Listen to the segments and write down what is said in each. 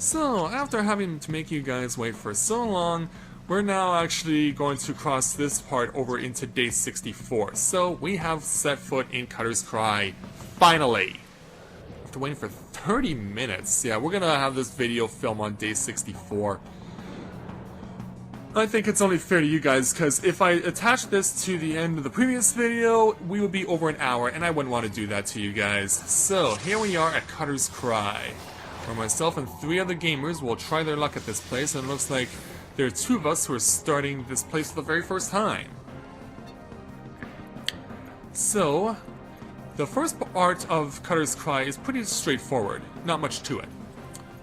So, after having to make you guys wait for so long, we're now actually going to cross this part over into day 64. So, we have set foot in Cutter's Cry, finally! After waiting for 30 minutes, yeah, we're gonna have this video film on day 64. I think it's only fair to you guys, because if I attach this to the end of the previous video, we would be over an hour, and I wouldn't want to do that to you guys. So, here we are at Cutter's Cry, where myself and 3 other gamers will try their luck at this place, and it looks like there are 2 of us who are starting this place for the very first time. So, the first part of Cutter's Cry is pretty straightforward, not much to it.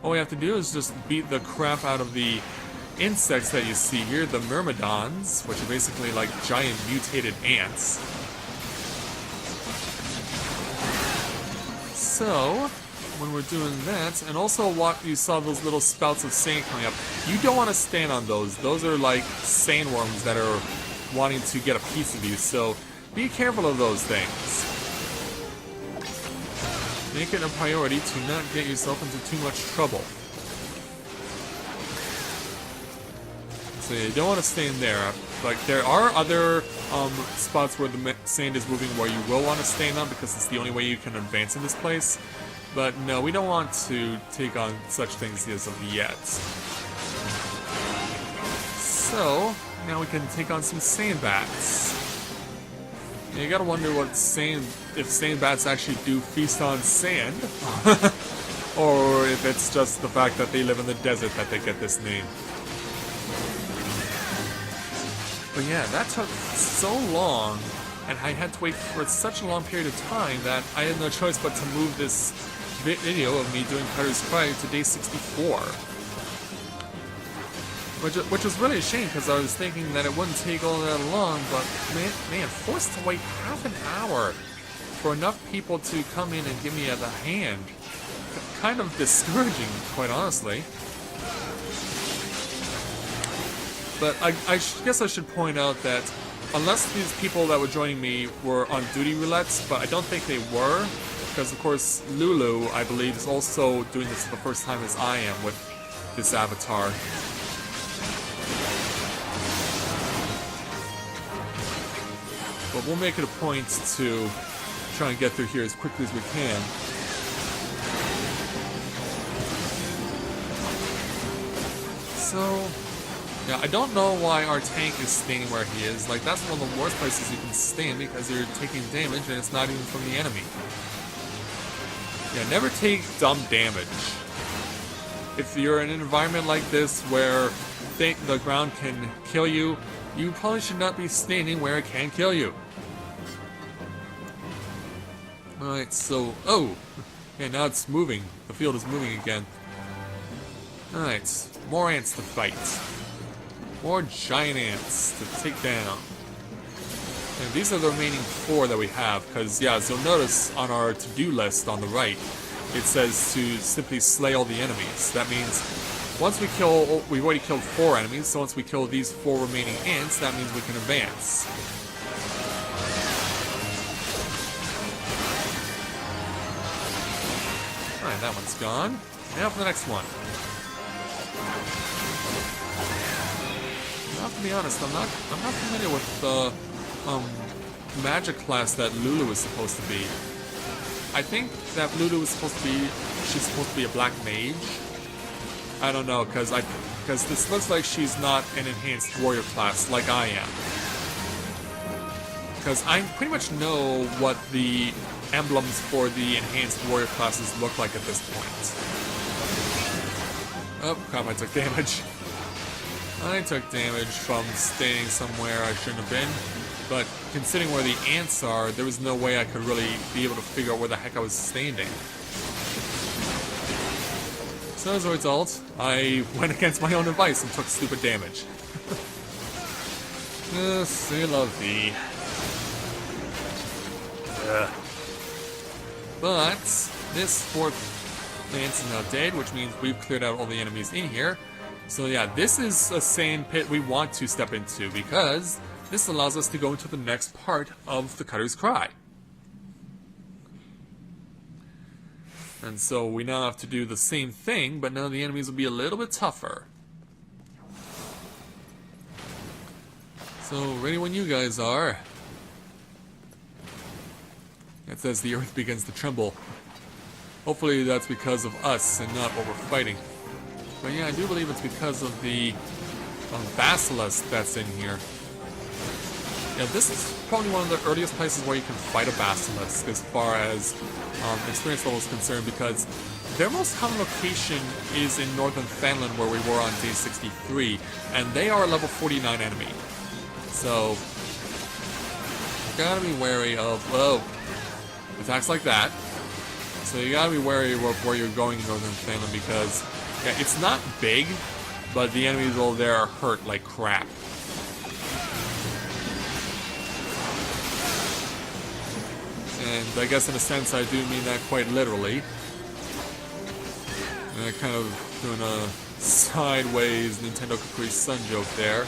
All we have to do is just beat the crap out of the insects that you see here, the myrmidons, which are basically like giant mutated ants. So, when we're doing that, and also what you saw those little spouts of sand coming up, you don't want to stand on those. Those are like sandworms that are wanting to get a piece of you, so be careful of those things. Make it a priority to not get yourself into too much trouble. So you don't want to stay in there. Like, there are other spots where the sand is moving where you will want to stand on because it's the only way you can advance in this place. But no, we don't want to take on such things as of yet. So, now we can take on some sand bats. Yeah, you gotta wonder what if sand bats actually do feast on sand. Or if it's just the fact that they live in the desert that they get this name. But yeah, that took so long, and I had to wait for such a long period of time that I had no choice but to move this video of me doing Cutter's Cry to day 64. Which was really a shame, because I was thinking that it wouldn't take all that long, but man, forced to wait half an hour for enough people to come in and give me a hand. Kind of discouraging, quite honestly. But I guess I should point out that unless these people that were joining me were on duty roulette, but I don't think they were, because of course Lulu, I believe, is also doing this for the first time as I am with this avatar. But we'll make it a point to try and get through here as quickly as we can. So, yeah, I don't know why our tank is standing where he is. Like, that's one of the worst places you can stand because you're taking damage and it's not even from the enemy. Yeah, never take dumb damage. If you're in an environment like this where the ground can kill you, you probably should not be standing where it can kill you. Alright, so... oh! Yeah, now it's moving. The field is moving again. Alright, more ants to fight. More giant ants to take down. And these are the remaining 4 that we have, because, yeah, as you'll notice on our to-do list on the right, it says to simply slay all the enemies. That means once we kill, we've already killed 4 enemies, so once we kill these 4 remaining ants, that means we can advance. Alright, that one's gone. Now for the next one. I have to be honest, I'm not familiar with the magic class that Lulu is supposed to be. I think that Lulu is supposed to be, she's supposed to be a black mage. I don't know, because this looks like she's not an enhanced warrior class like I am. Because I pretty much know what the emblems for the enhanced warrior classes look like at this point. Oh crap, I took damage. I took damage from staying somewhere I shouldn't have been, but considering where the ants are, there was no way I could really be able to figure out where the heck I was standing. So as a result, I went against my own advice and took stupid damage. C'est la vie. But this 4th ant is now dead, which means we've cleared out all the enemies in here. So yeah, this is a sand pit we want to step into because this allows us to go into the next part of the Cutter's Cry. And so we now have to do the same thing, but now the enemies will be a little bit tougher. So, ready when you guys are. It says the earth begins to tremble. Hopefully that's because of us and not what we're fighting. But yeah, I do believe it's because of the basilisk that's in here. Yeah, this is probably one of the earliest places where you can fight a basilisk as far as experience level is concerned, because their most common location is in northern Finland where we were on day 63, and they are a level 49 enemy. So, you gotta be wary of, attacks like that. So you gotta be wary of where you're going in northern Finland, because yeah, it's not big, but the enemies over there are hurt like crap. And I guess in a sense I do mean that quite literally. And I kind of doing a sideways Nintendo Capri Sun joke there.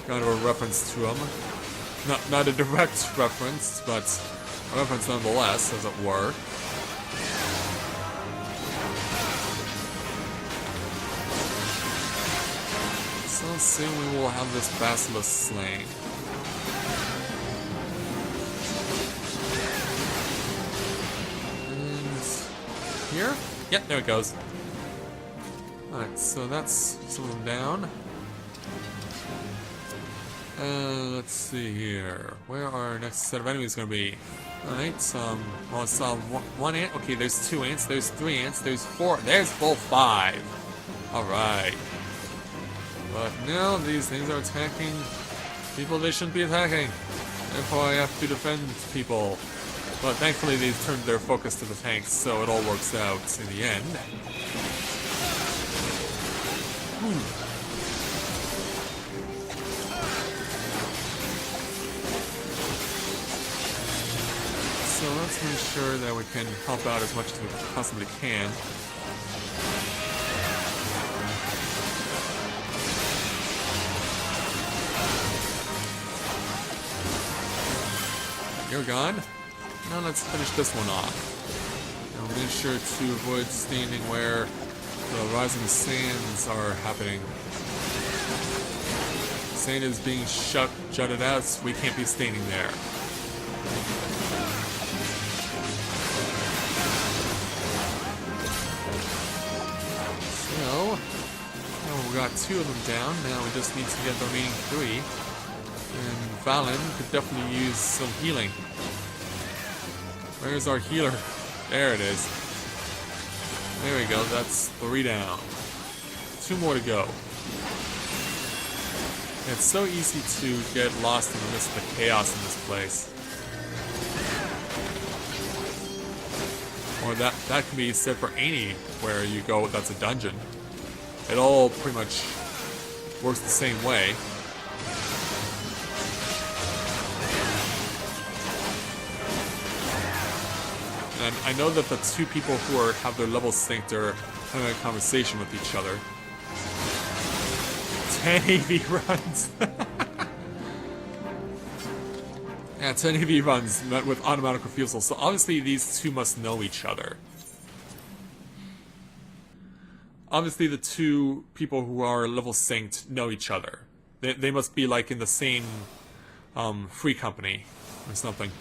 Kind of a reference to them. Not a direct reference, but a reference nonetheless, as it were. So soon we will have this basilisk slain. And here? Yep, there it goes. Alright, so that's some of them down. Let's see here. Where are our next set of enemies going to be? Alright, well, I saw one ant. Okay, there's 2 ants, there's 3 ants, there's 4. There's full 5. Alright. But now these things are attacking people they shouldn't be attacking. Therefore I have to defend people. But thankfully they've turned their focus to the tanks, so it all works out in the end. So let's make sure that we can help out as much as we possibly can. You're gone. Now let's finish this one off. And we'll make sure to avoid standing where the rising sands are happening. Sand is being jutted out, so we can't be standing there. So, now we got 2 of them down. Now we just need to get the remaining 3. And Valen could definitely use some healing. Where's our healer? There it is. There we go, that's 3 down. 2 more to go. It's so easy to get lost in the midst of the chaos in this place. Or that can be said for anywhere you go that's a dungeon. It all pretty much works the same way. And I know that the 2 people who have their levels synced are having a conversation with each other. 10 AV runs! Yeah, 10 AV runs met with automatic refusal, so obviously these 2 must know each other. Obviously the 2 people who are level synced know each other. They must be like in the same free company or something.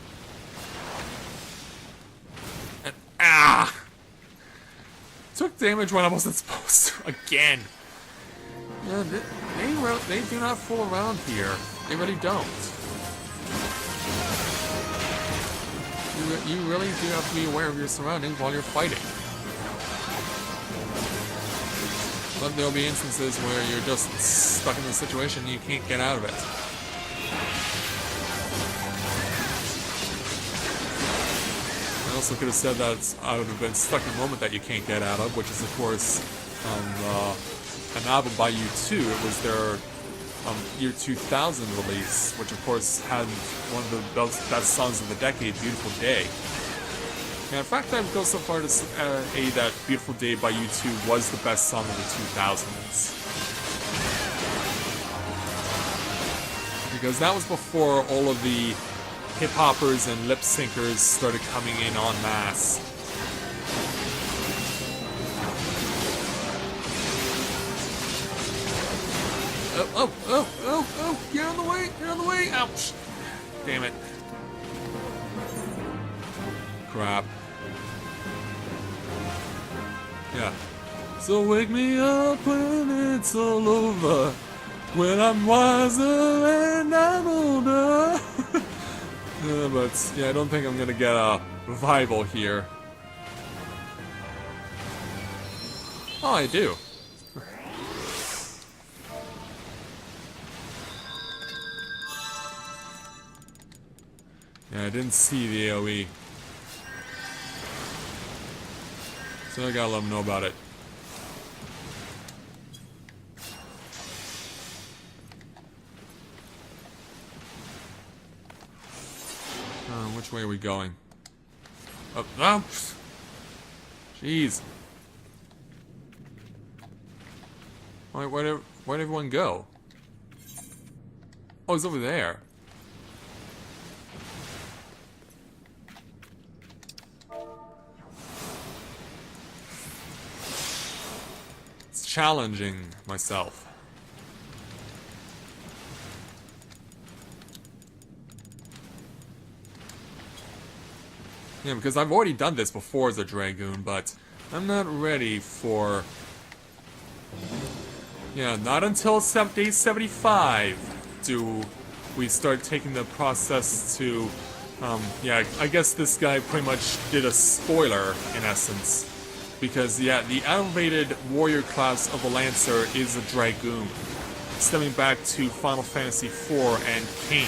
Ah! Took damage when I wasn't supposed to. Again. Yeah, they do not fool around here. They really don't. You really do have to be aware of your surroundings while you're fighting. But there'll be instances where you're just stuck in a situation and you can't get out of it. I also could have said that I would have been stuck in a moment that you can't get out of, which is of course an album by U2. It was their year 2000 release, which of course had one of the best songs of the decade, Beautiful Day. And in fact, I would go so far to say that Beautiful Day by U2 was the best song of the 2000s. Because that was before all of the hip-hoppers and lip-syncers started coming in en masse. Oh, get out of the way, get out of the way, ouch. Damn it. Crap. Yeah. So wake me up when it's all over, when I'm wiser and I'm older. But yeah, I don't think I'm gonna get a revival here. Oh, I do. Yeah, I didn't see the AoE. So I gotta let them know about it. Which way are we going? Oh, oh! Jeez. Where'd everyone go? Oh, it's over there. It's challenging myself. Yeah, because I've already done this before as a Dragoon, but I'm not ready for... Yeah, not until day 75 do we start taking the process to... yeah, I guess this guy pretty much did a spoiler, in essence. Because, yeah, the elevated warrior class of a Lancer is a Dragoon, stemming back to Final Fantasy IV and Cain.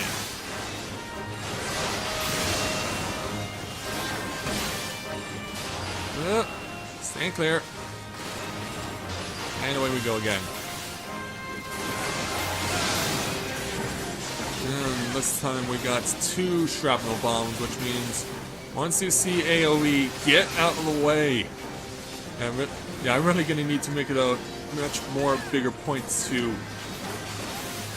Stand clear. And away we go again. And this time we got 2 shrapnel bombs, which means once you see AoE, get out of the way. And yeah, I'm really gonna need to make it a much more bigger point to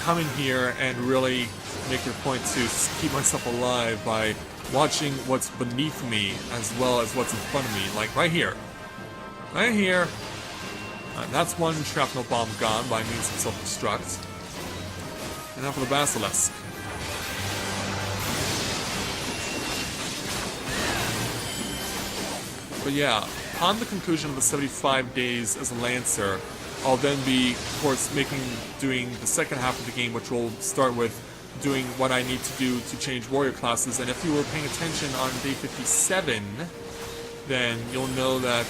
come in here and really make it a point to keep myself alive by watching what's beneath me as well as what's in front of me, like right here. Right here. That's one shrapnel bomb gone by means of self-destruct. And now for the Basilisk. But yeah, upon the conclusion of the 75 days as a Lancer, I'll then be, of course, doing the second half of the game, which will start with doing what I need to do to change warrior classes. And if you were paying attention on day 57, then you'll know that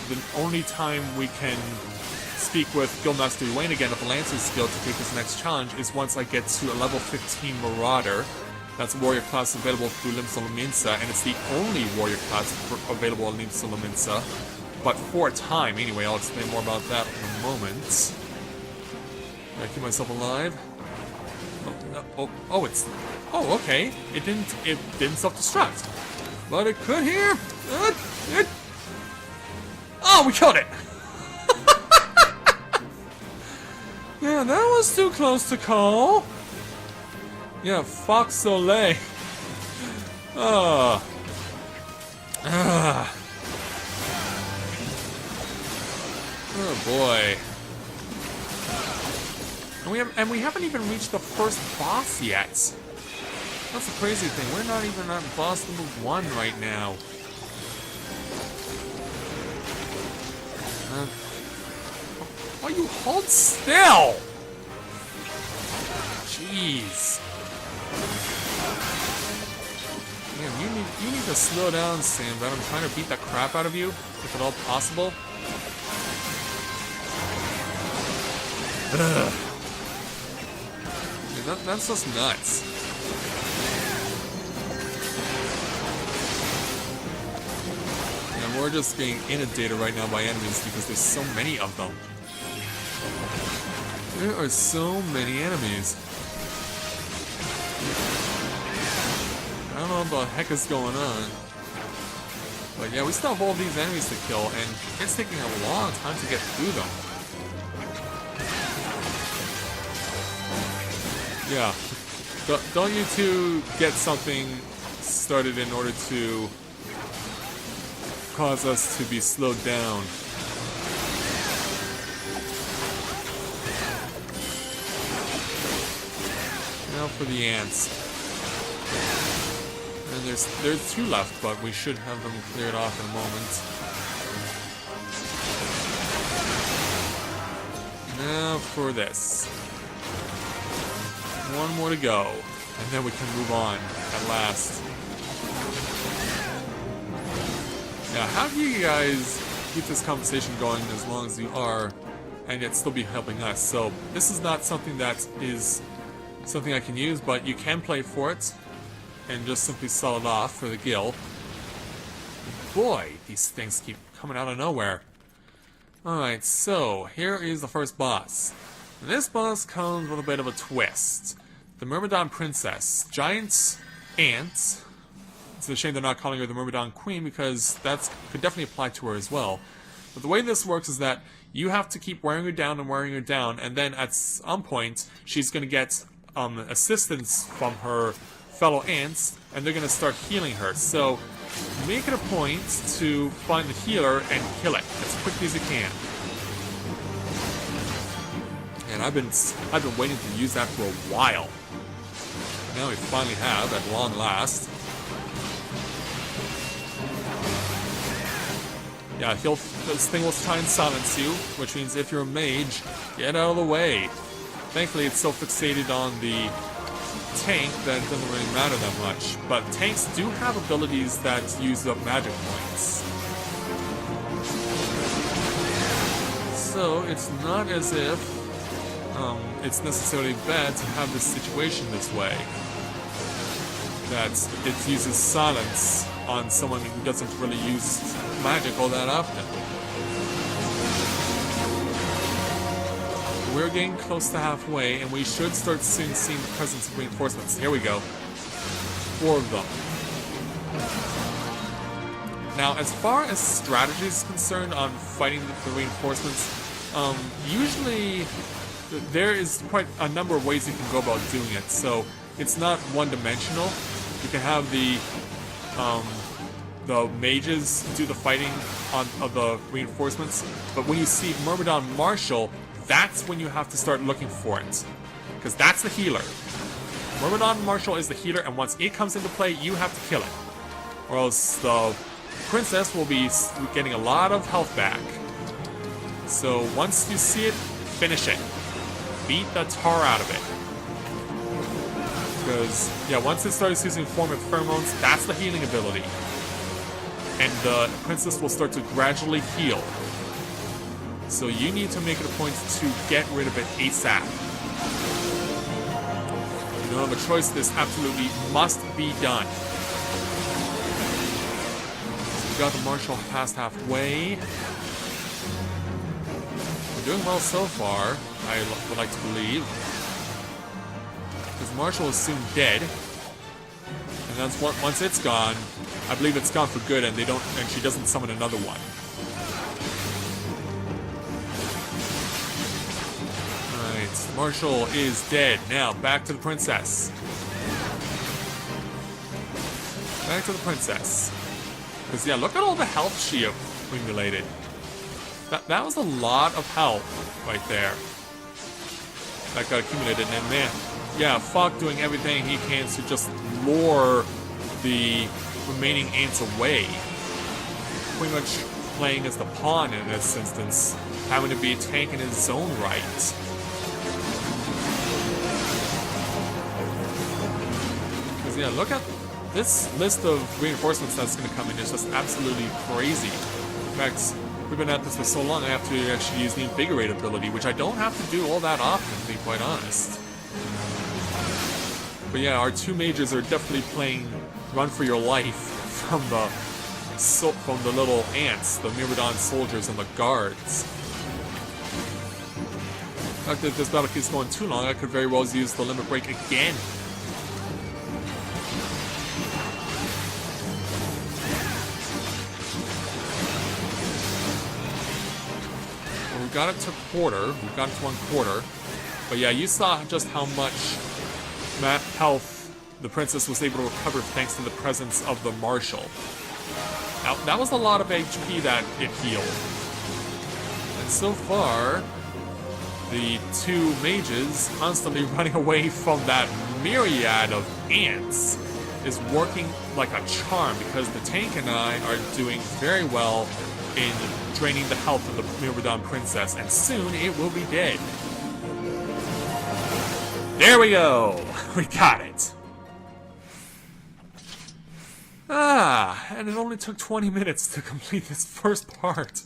the only time we can speak with Guildmaster Uwain again of the Lancer's Guild to take his next challenge is once I get to a level 15 Marauder. That's a warrior class available through Limsa Lominsa, and it's the only warrior class available in Limsa Lominsa. But for a time, anyway, I'll explain more about that in a moment. Gotta keep myself alive. Oh, okay. It didn't self-destruct. But it could here. Oh, we killed it! Yeah, that was too close to call. Yeah, Fox Soleil. Oh boy. And we haven't even reached the first boss yet. That's the crazy thing. We're not even at boss number 1 right now. Why you hold still? Jeez. Man, you need to slow down, Sam. But I'm trying to beat the crap out of you, if at all possible. Ugh. Dude, that's just nuts. And we're just getting inundated right now by enemies because there's so many of them. There are so many enemies. I don't know what the heck is going on. But yeah, we still have all these enemies to kill, and it's taking a long time to get through them. Yeah. Don't you two get something started in order to cause us to be slowed down. Now for the ants. And there's 2 left, but we should have them cleared off in a moment. Now for this. 1 more to go, and then we can move on at last. Now, how do you guys keep this conversation going as long as you are, and yet still be helping us? So, this is not something that is something I can use, but you can play for it, and just simply sell it off for the gil. Boy, these things keep coming out of nowhere. Alright, so, here is the first boss. And this boss comes with a bit of a twist. The Myrmidon Princess. Giant ants. It's a shame they're not calling her the Myrmidon Queen, because that could definitely apply to her as well. But the way this works is that you have to keep wearing her down and wearing her down, and then at some point, she's going to get assistance from her fellow ants, and they're going to start healing her. So, make it a point to find the healer and kill it as quickly as you can. And I've been waiting to use that for a while. Now we finally have, at long last. Yeah, this thing will try and silence you, which means if you're a mage, get out of the way. Thankfully, it's so fixated on the tank that it doesn't really matter that much. But tanks do have abilities that use up magic points. So, it's not as if it's necessarily bad to have this situation this way. That it uses silence on someone who doesn't really use magic all that often. We're getting close to halfway, and we should start soon seeing the presence of reinforcements. Here we go. 4 of them. Now, as far as strategy is concerned on fighting the reinforcements, usually there is quite a number of ways you can go about doing it. So it's not one-dimensional. You can have the mages do the fighting of the reinforcements, but when you see Myrmidon Marshal, that's when you have to start looking for it, because that's the healer. Myrmidon Marshal is the healer, and once it comes into play, you have to kill it, or else the princess will be getting a lot of health back. So once you see it, finish it. Beat the tar out of it. Because, yeah, once it starts using form of pheromones, that's the healing ability. And the princess will start to gradually heal. So you need to make it a point to get rid of it ASAP. You don't have a choice, this absolutely must be done. So we got the Marshal past halfway. We're doing well so far, I would like to believe. Because Marshal is soon dead. And then once it's gone, I believe it's gone for good, and she doesn't summon another one. Alright, Marshal is dead. Now, back to the princess. Back to the princess. Because, yeah, look at all the health she accumulated. That was a lot of health right there. That got accumulated, and man, yeah, Fogg doing everything he can to just lure the remaining ants away. Pretty much playing as the pawn in this instance, having to be a tank in his own right. Because, yeah, look at this list of reinforcements that's going to come in. It's just absolutely crazy. In fact, we've been at this for so long, I have to actually use the Invigorate ability, which I don't have to do all that often, to be quite honest. But yeah, our 2 mages are definitely playing Run for Your Life from the little ants, the Myrmidon soldiers and the guards. In fact, if this battle keeps going too long, I could very well use the limit break again. Well, we got it to quarter. We got it to 1/4. But yeah, you saw just how much health the princess was able to recover thanks to the presence of the marshal. Now, that was a lot of HP that it healed. And so far, the two mages constantly running away from that myriad of ants is working like a charm, because the tank and I are doing very well in draining the health of the Myrmidon princess, and soon it will be dead. There we go! We got it! Ah, and it only took 20 minutes to complete this first part.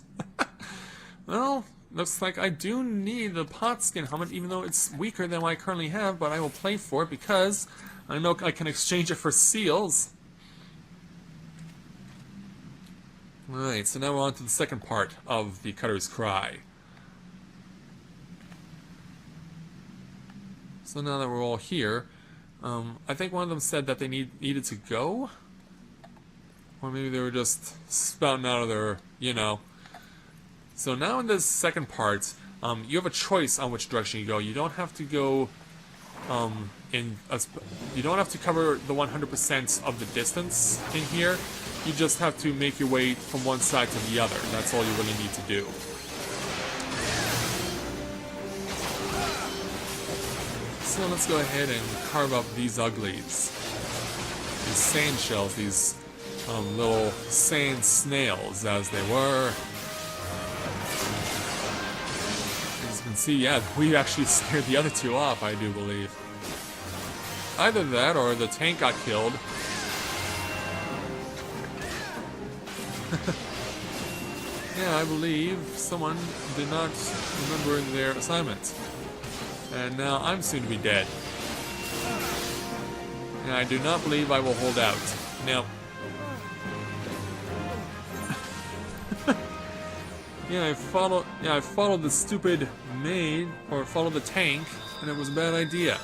Well, looks like I do need the pot skin helmet, even though it's weaker than what I currently have, but I will play for it because I know I can exchange it for seals. Alright, so now we're on to the second part of the Cutter's Cry. So now that we're all here, I think one of them said that they needed to go? Or maybe they were just spouting out of their, you know. So now in this second part, you have a choice on which direction you go. You don't have to go you don't have to cover the 100% of the distance in here. You just have to make your way from one side to the other. That's all you really need to do. So let's go ahead and carve up these uglies. These sand shells, these little sand snails, as they were. As you can see, yeah, we actually scared the other two off, I do believe. Either that, or the tank got killed. Yeah, I believe someone did not remember their assignment. And now I'm soon to be dead. And I do not believe I will hold out. Now, I followed the stupid maid, or followed the tank, and it was a bad idea.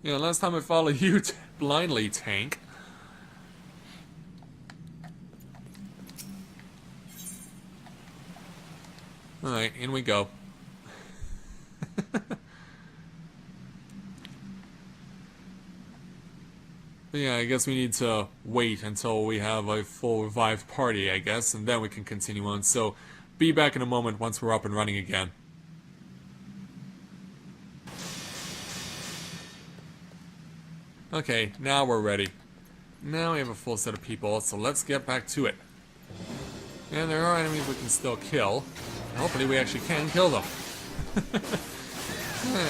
Last time I followed you blindly, tank. Alright, in we go. But yeah, I guess we need to wait until we have a full revived party, I guess, and then we can continue on. So, be back in a moment once we're up and running again. Okay, now we're ready. Now we have a full set of people, so let's get back to it. And there are enemies we can still kill. Hopefully we actually can kill them.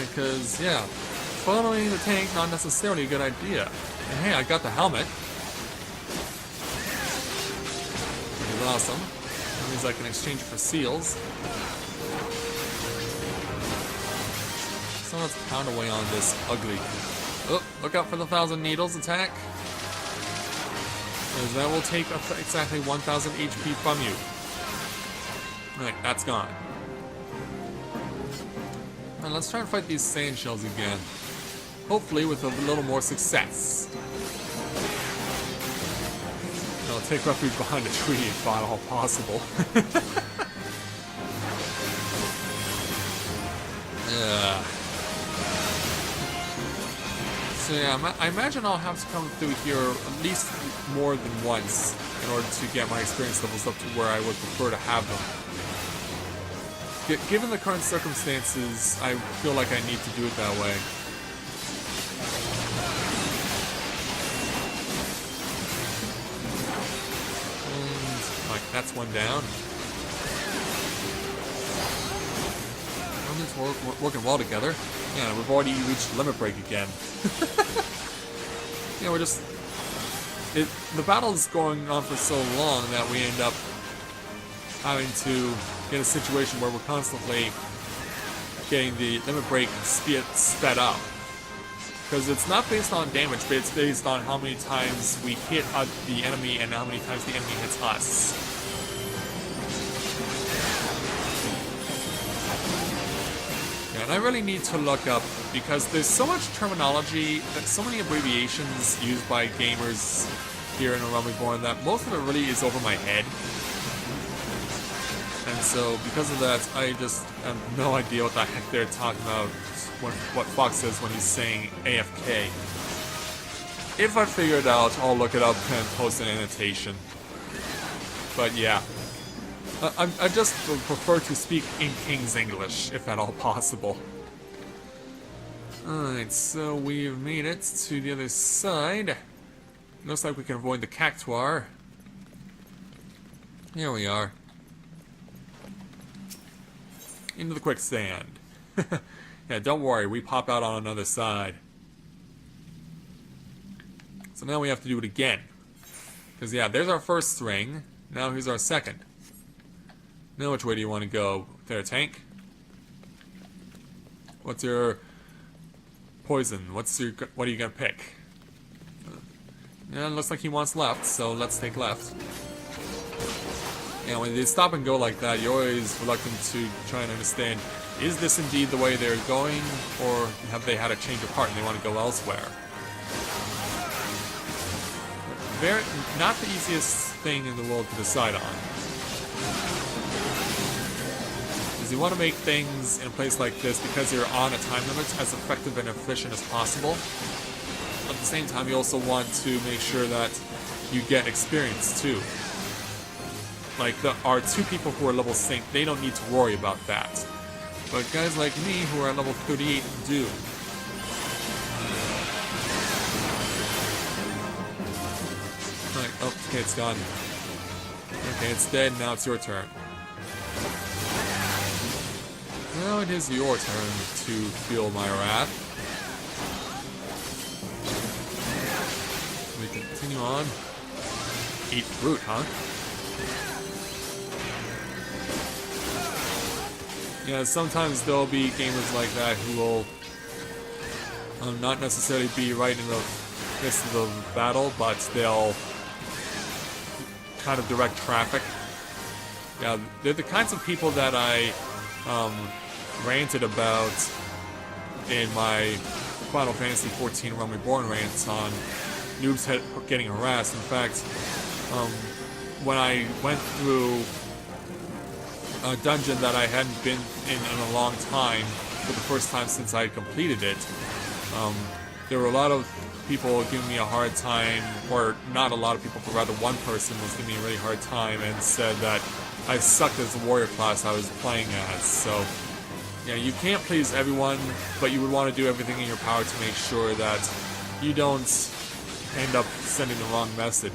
Because, yeah, following the tank, not necessarily a good idea. And hey, I got the helmet. Which is awesome. That means I can exchange it for seals. So let's pound away on this ugly. Oh, look out for the 1,000 needles attack. Because that will take exactly 1,000 HP from you. Alright, that's gone. Alright, let's try and fight these sand shells again. Hopefully with a little more success. I'll take refuge behind a tree if at all possible. Yeah. So yeah, I imagine I'll have to come through here at least more than once in order to get my experience levels up to where I would prefer to have them. Given the current circumstances, I feel like I need to do it that way. And, like, that's one down. We're working well together. Yeah, we've already reached limit break again. Yeah, we're just... the battle's going on for so long that we end up having to get a situation where we're constantly getting the limit break sped up. Because it's not based on damage, but it's based on how many times we hit the enemy and how many times the enemy hits us. Yeah, and I really need to look up, because there's so much terminology, so many abbreviations used by gamers here in Reborn that most of it really is over my head. And so, because of that, I just have no idea what the heck they're talking about, what Fox says when he's saying AFK. If I figure it out, I'll look it up and post an annotation. But yeah, I just prefer to speak in King's English, if at all possible. Alright, so we've made it to the other side. Looks like we can avoid the cactuar. Here we are. Into the quicksand. Yeah, don't worry, we pop out on another side. So now we have to do it again. Because yeah, there's our first ring. Now here's our second. Now which way do you want to go? There, tank? What's your poison? What are you gonna pick? Yeah, it looks like he wants left, so let's take left. And when they stop and go like that, you're always reluctant to try and understand, is this indeed the way they're going, or have they had a change of heart and they want to go elsewhere? Not the easiest thing in the world to decide on. Because you want to make things in a place like this, because you're on a time limit, as effective and efficient as possible. At the same time, you also want to make sure that you get experience too. Like, our two people who are level sync, they don't need to worry about that. But guys like me, who are at level 38, do. Alright, oh, okay, it's gone. Okay, it's dead, now it's your turn. Now it is your turn to feel my wrath. We continue on. Eat fruit, huh? Yeah, sometimes there'll be gamers like that who will not necessarily be right in the midst of the battle, but they'll kind of direct traffic. Yeah, they're the kinds of people that I ranted about in my Final Fantasy XIV Realm Reborn rants on noobs getting harassed. In fact, when I went through a dungeon that I hadn't been in a long time, for the first time since I completed it, there were a lot of people giving me a hard time, or not a lot of people, but rather one person was giving me a really hard time and said that I sucked as the warrior class I was playing as. So, yeah, you can't please everyone, but you would want to do everything in your power to make sure that you don't end up sending the wrong message.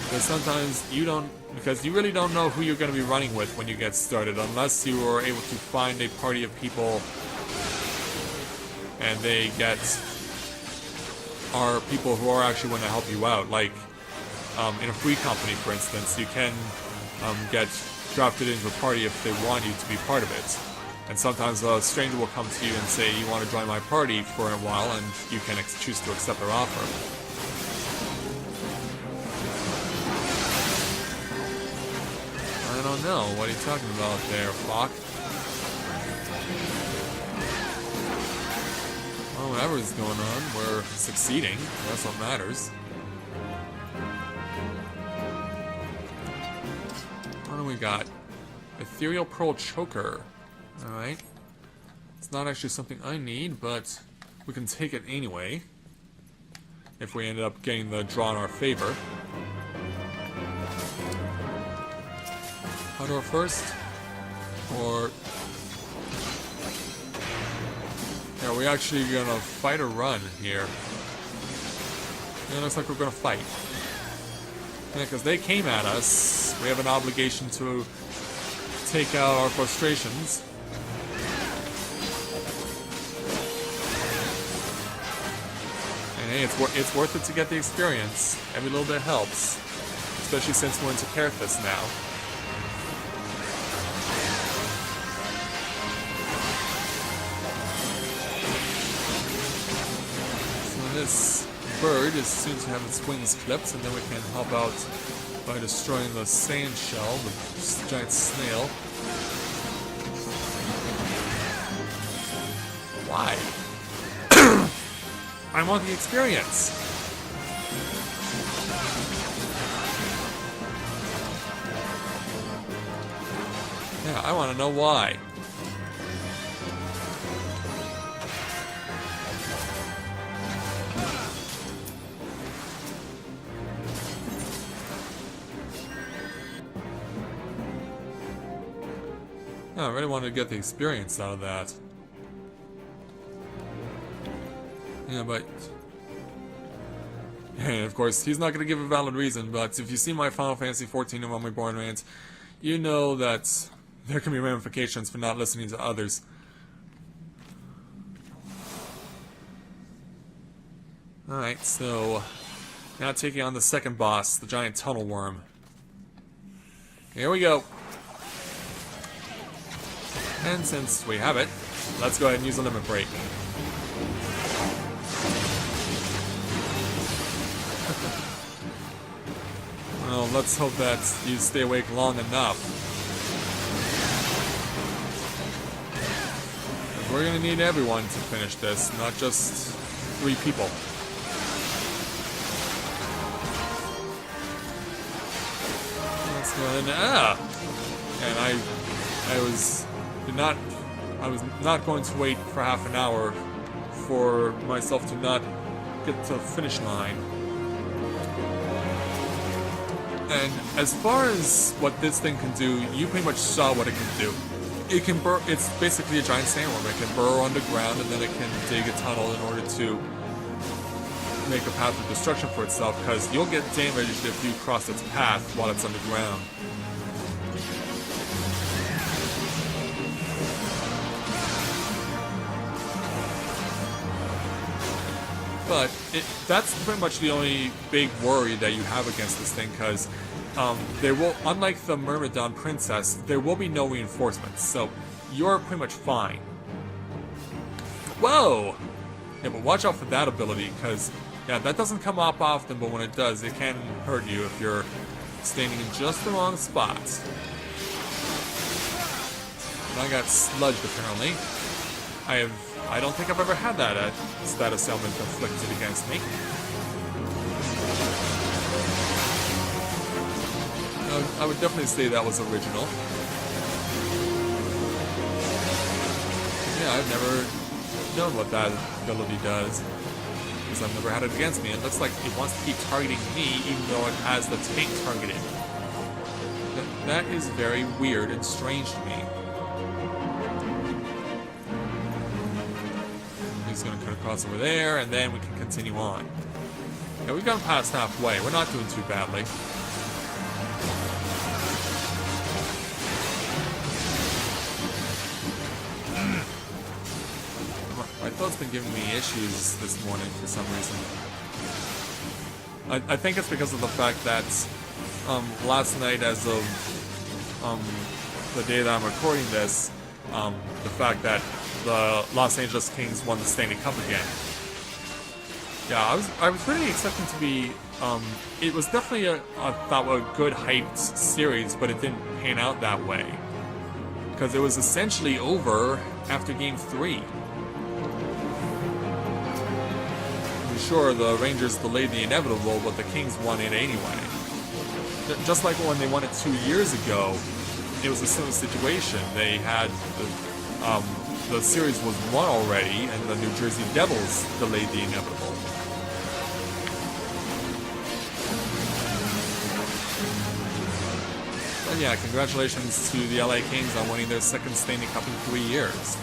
Because sometimes because you really don't know who you're going to be running with when you get started, unless you are able to find a party of people and they are people who are actually going to help you out. Like, in a free company, for instance, you can get drafted into a party if they want you to be part of it. And sometimes a stranger will come to you and say, you want to join my party for a while, and you can choose to accept their offer. I don't know. What are you talking about there, Flock? Well, whatever's going on, we're succeeding. That's what matters. What do we got? Ethereal Pearl Choker. Alright. It's not actually something I need, but we can take it anyway. If we ended up getting the draw in our favor. Outdoor first? Or... are we actually gonna fight or run here? Yeah, it looks like we're gonna fight. Yeah, because they came at us. We have an obligation to take out our frustrations. And hey, it's worth it to get the experience. Every little bit helps. Especially since we're into Carathis now. This bird is soon to have its wings clipped, and then we can help out by destroying the sand shell, the giant snail. Why? I want the experience! I want to know why. I really wanted to get the experience out of that. Yeah, but... And of course, he's not going to give a valid reason, but if you see my Final Fantasy XIV and Reborn rant, you know that there can be ramifications for not listening to others. Alright, so... now taking on the second boss, the giant tunnel worm. Here we go. And since we have it, let's go ahead and use a limit break. Well, let's hope that you stay awake long enough. We're gonna need everyone to finish this, not just 3 people. Let's go ahead and I was not going to wait for half an hour for myself to not get to the finish line. And as far as what this thing can do, you pretty much saw what it can do. It can burrow. It's basically a giant sandworm. It can burrow underground, and then it can dig a tunnel in order to make a path of destruction for itself, because you'll get damaged if you cross its path while it's underground. But that's pretty much the only big worry that you have against this thing, because there will, unlike the Myrmidon Princess, there will be no reinforcements, so you're pretty much fine. Whoa! Yeah, but watch out for that ability, because, yeah, that doesn't come up often, but when it does, it can hurt you if you're standing in just the wrong spot. And I got sludged, apparently. I don't think I've ever had that status ailment inflicted against me. I would definitely say that was original. Yeah, I've never known what that ability does, because I've never had it against me. It looks like it wants to keep targeting me, even though it has the tank targeted. That is very weird and strange to me. He's going to cut across over there, and then we can continue on. Yeah, we've gone past halfway. We're not doing too badly. My phone's been giving me issues this morning for some reason. I think it's because of the fact that last night, as of the day that I'm recording this, the fact that the Los Angeles Kings won the Stanley Cup again. Yeah, I was really expecting to be. It was definitely a good hyped series, but it didn't pan out that way, because it was essentially over after Game 3. Sure, the Rangers delayed the inevitable, but the Kings won it anyway. Just like when they won it 2 years ago, it was a similar situation. They had the series was won already, and the New Jersey Devils delayed the inevitable. And yeah, congratulations to the LA Kings on winning their second Stanley Cup in 3 years.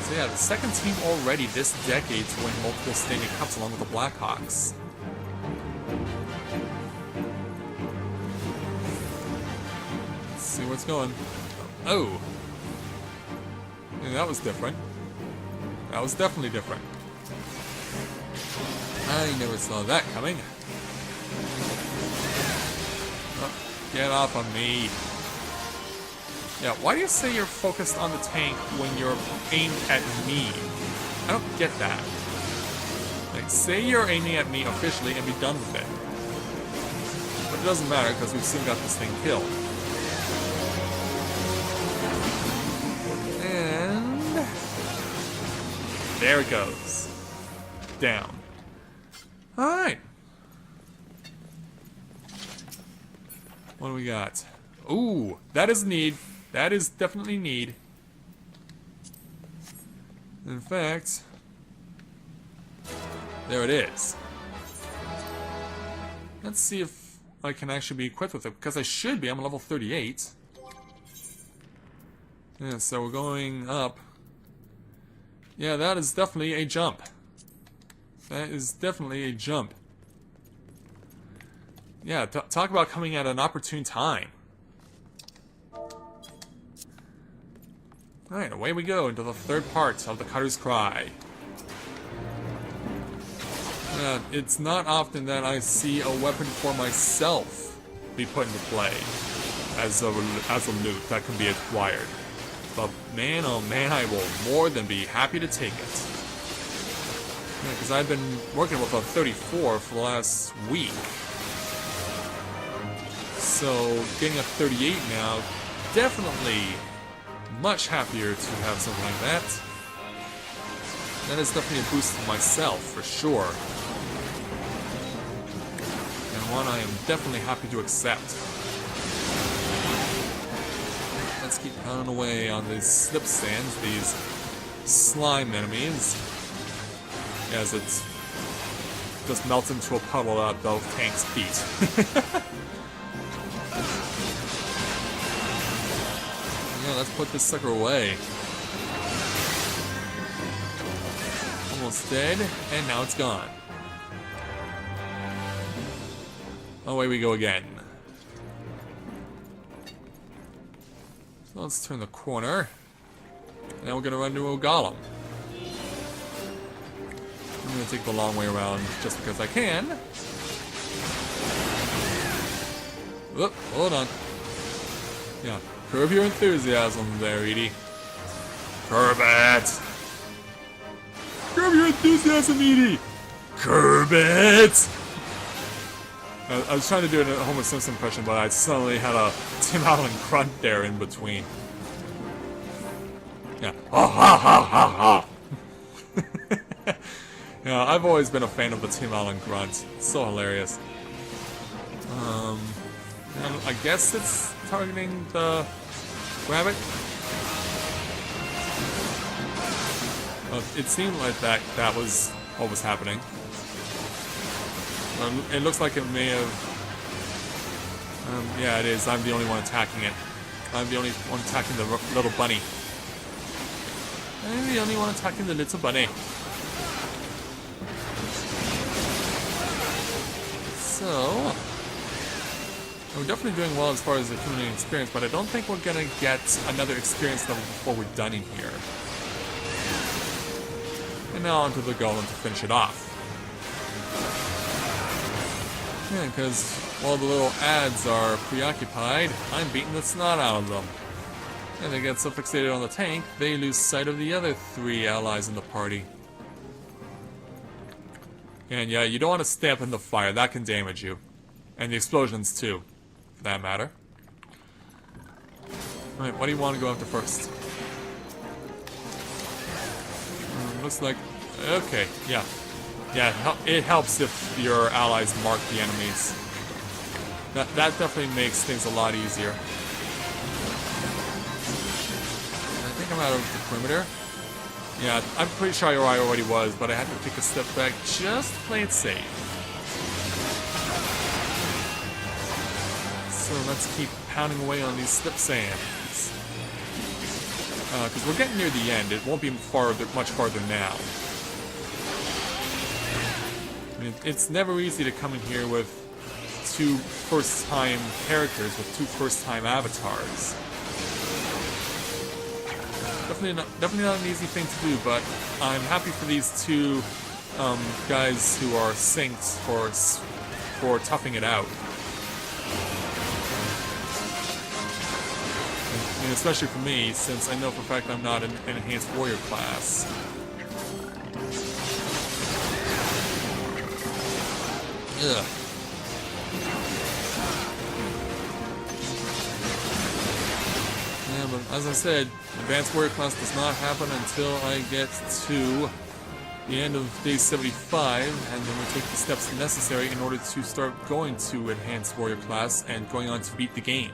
So yeah, the second team already this decade to win multiple Stanley Cups along with the Blackhawks. Let's see what's going. Oh! Yeah, that was different. That was definitely different. I never saw that coming. Oh, get off on me. Yeah, why do you say you're focused on the tank when you're aimed at me? I don't get that. Like, say you're aiming at me officially and be done with it. But it doesn't matter, because we've still got this thing killed. And... there it goes. Down. Alright. What do we got? Ooh, that is need. That is definitely need. In fact, there it is. Let's see if I can actually be equipped with it, because I should be. I'm level 38. Yeah, so we're going up. Yeah, that is definitely a jump. That is definitely a jump. Yeah, talk about coming at an opportune time. Alright, away we go into the third part of the Cutter's Cry. Yeah, it's not often that I see a weapon for myself be put into play as a loot that can be acquired. But man, oh man, I will more than be happy to take it. Yeah, because I've been working with a 34 for the last week. So, getting a 38 now, definitely much happier to have something like that. That is definitely a boost for myself, for sure. And one I am definitely happy to accept. Let's keep pounding away on these slip sands, these slime enemies. As it just melts into a puddle at the tank's feet. Yeah, let's put this sucker away. Almost dead, and now it's gone. Away we go again. So let's turn the corner. Now we're gonna run into a golem. I'm gonna take the long way around just because I can. Whoop, hold on. Yeah, curb your enthusiasm there, Edie. Curb it! Curb your enthusiasm, Edie! Curb it! I was trying to do a Homer Simpson impression, but I suddenly had a Tim Allen grunt there in between. Yeah. Ha ha ha ha ha! Yeah, I've always been a fan of the Tim Allen grunt. It's so hilarious. I guess it's targeting the rabbit. It seemed like that was what was happening. It looks like it may have... yeah, it is. I'm the only one attacking it. I'm the only one attacking the little bunny. I'm the only one attacking the little bunny. So... we're definitely doing well as far as the community experience, but I don't think we're gonna get another experience level before we're done in here. And now onto the golem to finish it off. Yeah, because while the little ads are preoccupied, I'm beating the snot out of them. And they get so fixated on the tank, they lose sight of the other 3 allies in the party. And yeah, you don't want to step in the fire, that can damage you. And the explosions too, for that matter. Alright, what do you want to go after first? Looks like... okay, yeah. Yeah, it helps if your allies mark the enemies. That definitely makes things a lot easier. I think I'm out of the perimeter. Yeah, I'm pretty sure I already was, but I had to take a step back just to play it safe. So let's keep pounding away on these slip sands. Because we're getting near the end. It won't be much farther now. I mean, it's never easy to come in here with 2 first-time characters, with 2 first-time avatars. Definitely not an easy thing to do, but I'm happy for these 2 guys who are synced for toughing it out. And especially for me, since I know for a fact I'm not an enhanced warrior class. Ugh. Yeah, but as I said, advanced warrior class does not happen until I get to the end of day 75, and then we take the steps necessary in order to start going to enhanced warrior class and going on to beat the game.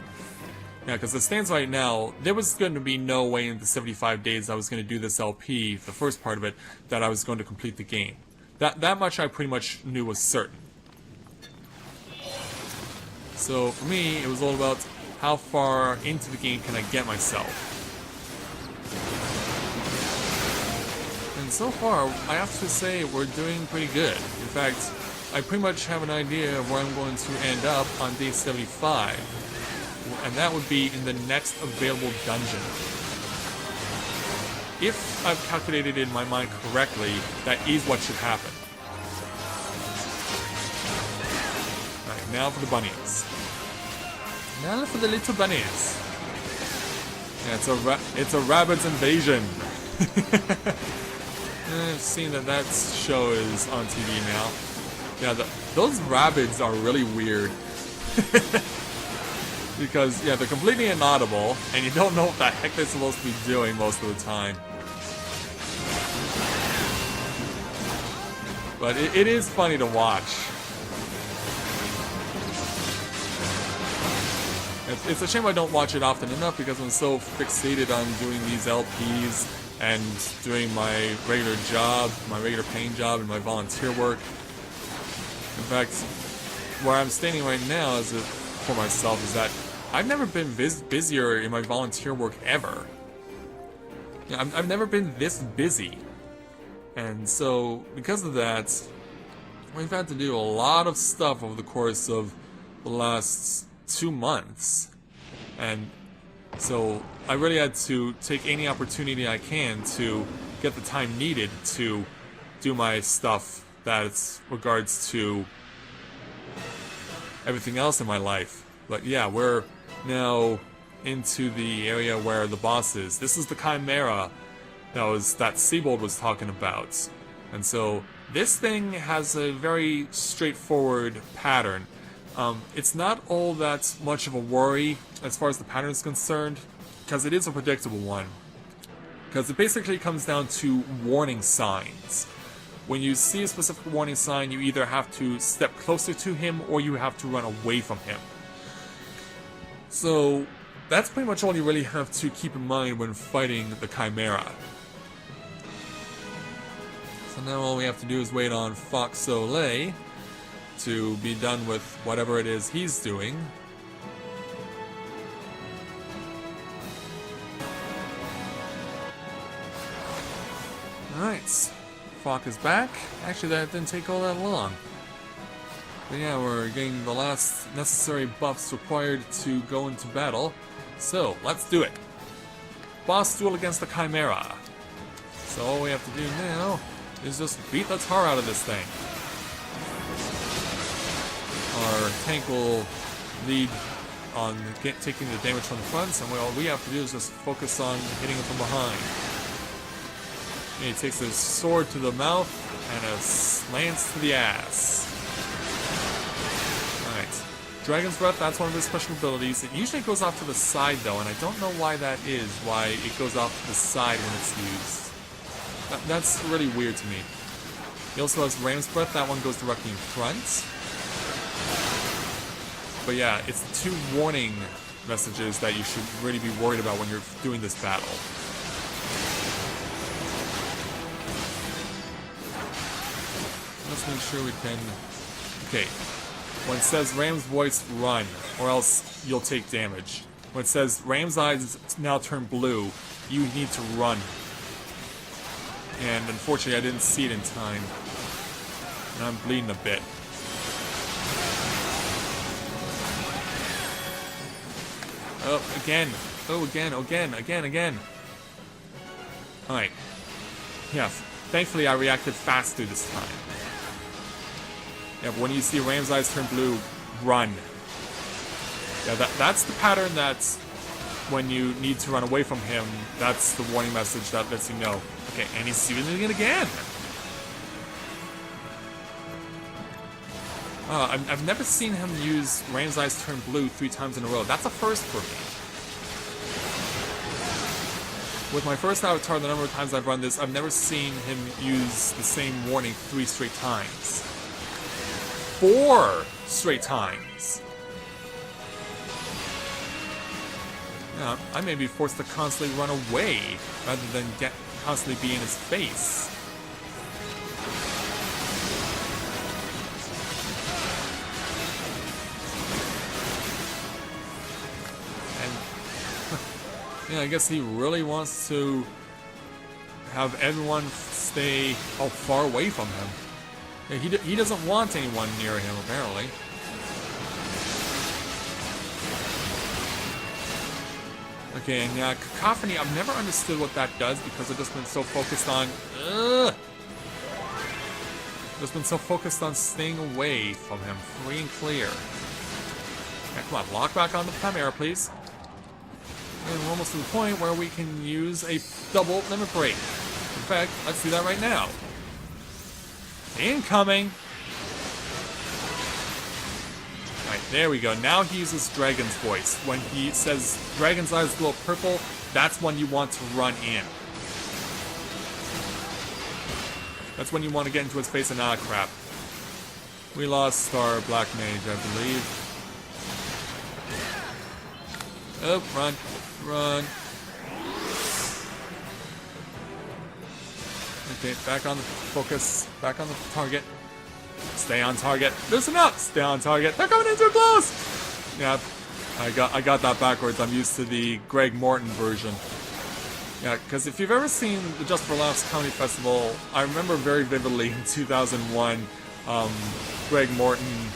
Yeah, because it stands right now, there was going to be no way in the 75 days I was going to do this LP, the first part of it, that I was going to complete the game. That much I pretty much knew was certain. So for me, it was all about how far into the game can I get myself. And so far, I have to say we're doing pretty good. In fact, I pretty much have an idea of where I'm going to end up on day 75. And that would be in the next available dungeon. If I've calculated in my mind correctly, that is what should happen. Alright, now for the bunnies. Now for the little bunnies. Yeah, it's a rabbit's invasion. I've seen that show is on TV now. Yeah, those rabbits are really weird. Because, yeah, they're completely inaudible, and you don't know what the heck they're supposed to be doing most of the time. But it is funny to watch. It's a shame I don't watch it often enough because I'm so fixated on doing these LPs and doing my regular job, my regular paying job, and my volunteer work. In fact, where I'm standing right now for myself is that I've never been busier in my volunteer work ever. Yeah, I've never been this busy. And so, because of that, we've had to do a lot of stuff over the course of the last 2 months. And so, I really had to take any opportunity I can to get the time needed to do my stuff that's regards to everything else in my life. But yeah, we're now into the area where the boss is. This is the Chimera that Siebold was talking about. And so this thing has a very straightforward pattern. It's not all that much of a worry as far as the pattern is concerned, because it is a predictable one. Because it basically comes down to warning signs. When you see a specific warning sign, you either have to step closer to him or you have to run away from him. So that's pretty much all you really have to keep in mind when fighting the Chimera. So now all we have to do is wait on Fox Soleil to be done with whatever it is he's doing. Alright, Fox is back. Actually, that didn't take all that long. But yeah, we're getting the last necessary buffs required to go into battle. So, let's do it. Boss duel against the Chimera. So all we have to do now is just beat the tar out of this thing. Our tank will lead on taking the damage from the front, and all we have to do is just focus on hitting him from behind. And he takes his sword to the mouth and a lance to the ass. Dragon's Breath, that's one of his special abilities. It usually goes off to the side though, and I don't know why that is, why it goes off to the side when it's used. That's really weird to me. He also has Ram's Breath, that one goes directly in front. But yeah, it's the 2 warning messages that you should really be worried about when you're doing this battle. Let's make sure we can... Okay. When it says Ram's voice, run, or else you'll take damage. When it says Ram's eyes now turn blue, you need to run. And unfortunately I didn't see it in time. And I'm bleeding a bit. Oh, again. Oh, again. Alright. Yeah, thankfully I reacted faster this time. Yeah, but when you see Ram's eyes turn blue, run. Yeah, that's the pattern that's when you need to run away from him. That's the warning message that lets you know. Okay, and he's doing it again. I've never seen him use Ram's eyes turn blue 3 times in a row. That's a first for me. With my first avatar, the number of times I've run this, I've never seen him use the same warning 3 straight times. 4 straight times. I may be forced to constantly run away rather than constantly be in his face. And yeah, I guess he really wants to have everyone stay far away from him. Yeah, he doesn't want anyone near him, apparently. Okay, and yeah, cacophony, I've never understood what that does because I've just been so focused on... Just been so focused on staying away from him, free and clear. Yeah, come on, lock back on the Chimera, please. And we're almost to the point where we can use a double limit break. In fact, let's do that right now. Incoming! Alright, there we go. Now he uses Dragon's Voice. When he says Dragon's Eyes glow purple, that's when you want to run in. That's when you want to get into his face and crap. We lost our Black Mage, I believe. Oh, run. Run. Okay, back on the focus. Back on the target. Stay on target. Loosen up! Stay on target. They're coming in too close! Yeah, I got that backwards. I'm used to the Greg Morton version. Yeah, because if you've ever seen the Just for Laughs Comedy Festival, I remember very vividly in 2001, Greg Morton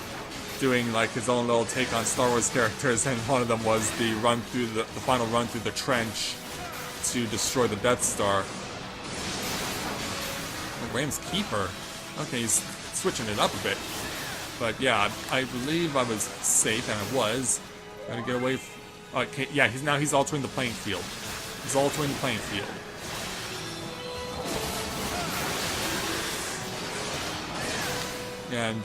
doing like his own little take on Star Wars characters, and one of them was the run through the final run through the trench to destroy the Death Star. Ram's Keeper. Okay, he's switching it up a bit. But yeah, I believe I was safe, and I was. Gotta get away okay, yeah, he's altering the playing field. He's altering the playing field. And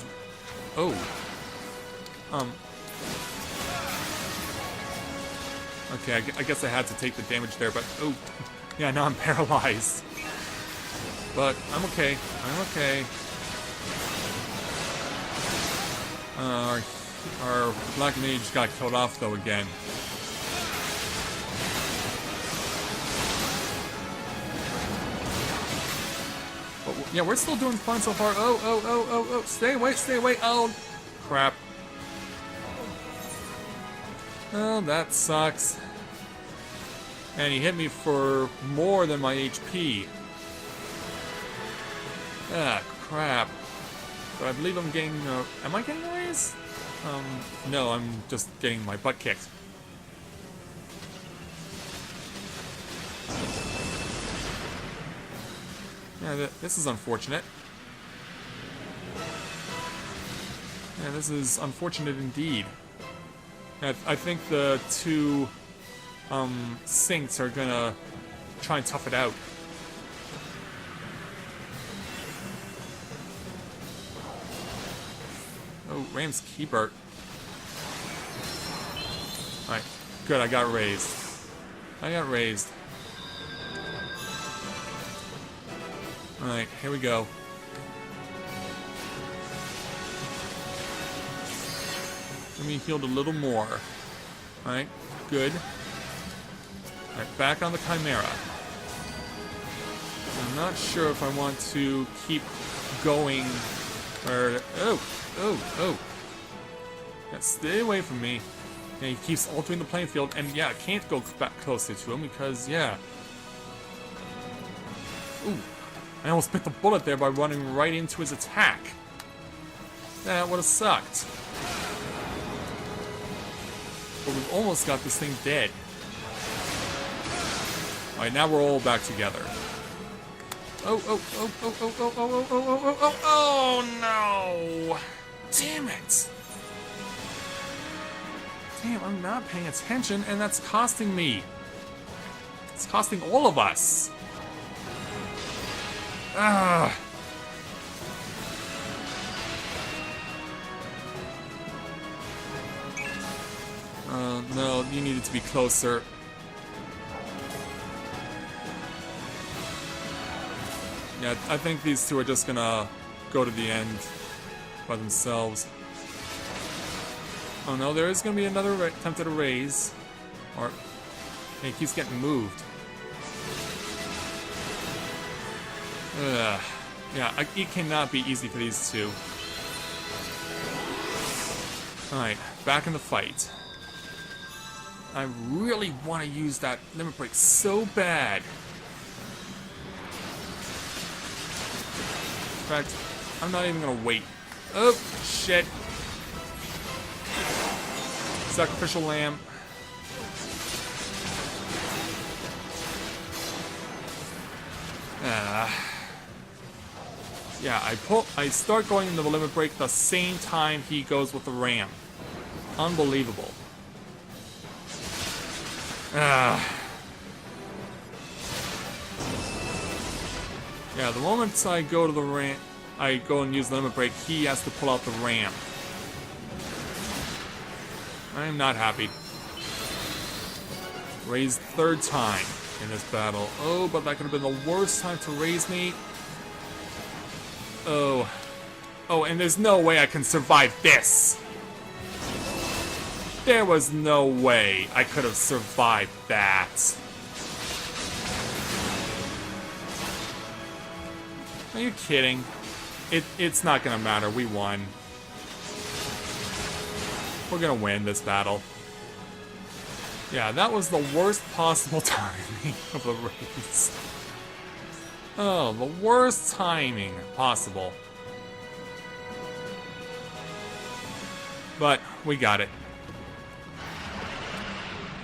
okay, I guess I had to take the damage there, but yeah, now I'm paralyzed. But I'm okay. I'm okay. Our Black Mage got killed off though again. But yeah, we're still doing fine so far. Oh! Stay away! Stay away! Oh, crap! Oh, that sucks. And he hit me for more than my HP. Ah, crap. But I believe I'm getting, am I getting a raise? No, I'm just getting my butt kicked. Yeah, this is unfortunate. Yeah, this is unfortunate indeed. I think the two, Saints are gonna try and tough it out. Oh, Ram's Keeper. Alright, good, I got raised. Alright, here we go. Let me heal a little more. Alright, good. Alright, back on the Chimera. I'm not sure if I want to keep going, or... Oh. Yeah, stay away from me. Yeah, he keeps altering the playing field, and yeah, I can't go back closer to him because, yeah. Ooh. I almost bit the bullet there by running right into his attack. That would have sucked. But we've almost got this thing dead. Alright, now we're all back together. Oh no! Damn it! Damn, I'm not paying attention, and that's costing me. It's costing all of us. Ah. No, you needed to be closer. Yeah, I think these two are just gonna go to the end by themselves. Oh no, there is gonna be another attempt at a raise. Or, And he keeps getting moved. Ugh. Yeah, it cannot be easy for these two. Alright, back in the fight. I really want to use that limit break so bad. In fact, I'm not even gonna wait. Oh, shit. Sacrificial lamb. Yeah, I start going into the limit break the same time he goes with the ram. Unbelievable. Yeah, the moment I go to the ram, I go and use the limit break, he has to pull out the ram. I am not happy. Raised third time in this battle. Oh, but that could have been the worst time to raise me. Oh. Oh, and there's no way I can survive this. There was no way I could have survived that. Are you kidding? It's not gonna matter. We won. We're gonna win this battle. Yeah, that was the worst possible timing of the race. Oh, the worst timing possible. But we got it.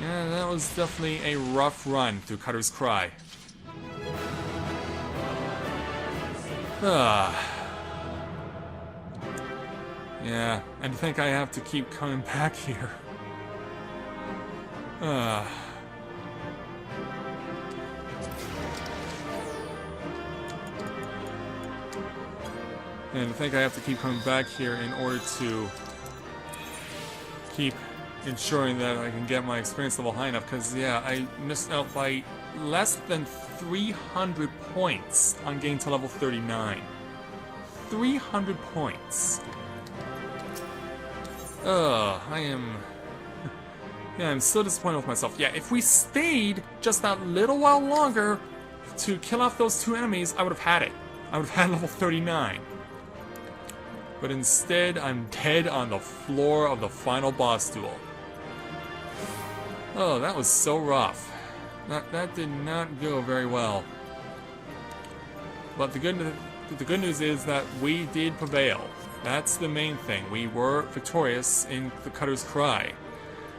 Yeah, that was definitely a rough run through Cutter's Cry. Yeah, and to think I have to keep coming back here. And to think I have to keep coming back here in order to keep ensuring that I can get my experience level high enough, because yeah, I missed out by less than 300 points on getting to level 39. 300 points. I am... Yeah, I'm so disappointed with myself. Yeah, if we stayed just that little while longer to kill off those two enemies, I would have had it. I would have had level 39. But instead, I'm dead on the floor of the final boss duel. Oh, that was so rough. That did not go very well. But the good news is that we did prevail. That's the main thing. We were victorious in the Cutter's Cry.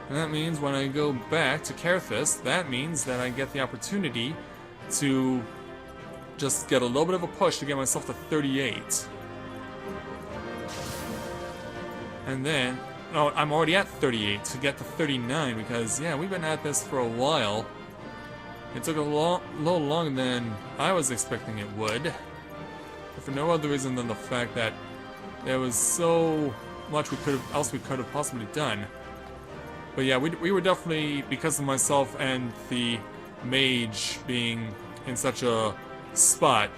And that means when I go back to Kerthus, that means that I get the opportunity to just get a little bit of a push to get myself to 38. And then, no, I'm already at 38 to get to 39 because, yeah, we've been at this for a while. It took a little longer than I was expecting it would. But for no other reason than the fact that there was so much we could have possibly done. But yeah, we were definitely, because of myself and the mage being in such a spot.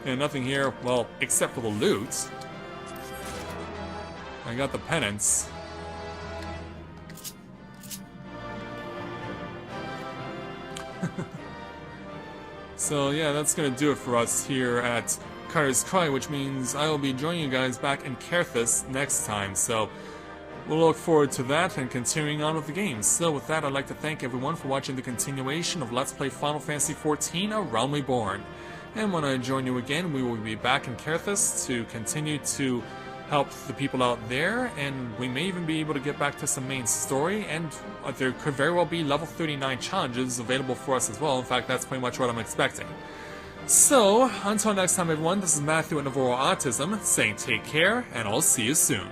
And nothing here, well, except for the loot. I got the penance. So yeah, that's gonna do it for us here at Cutter's Cry, which means I will be joining you guys back in Kerthus next time. So we'll look forward to that and continuing on with the game. So with that, I'd like to thank everyone for watching the continuation of Let's Play Final Fantasy XIV: A Realm Reborn. And when I join you again, we will be back in Kerthus to continue to help the people out there, and we may even be able to get back to some main story, and there could very well be level 39 challenges available for us as well. In fact, that's pretty much what I'm expecting. So, until next time everyone, this is Matthew at Navarro Autism, saying take care, and I'll see you soon.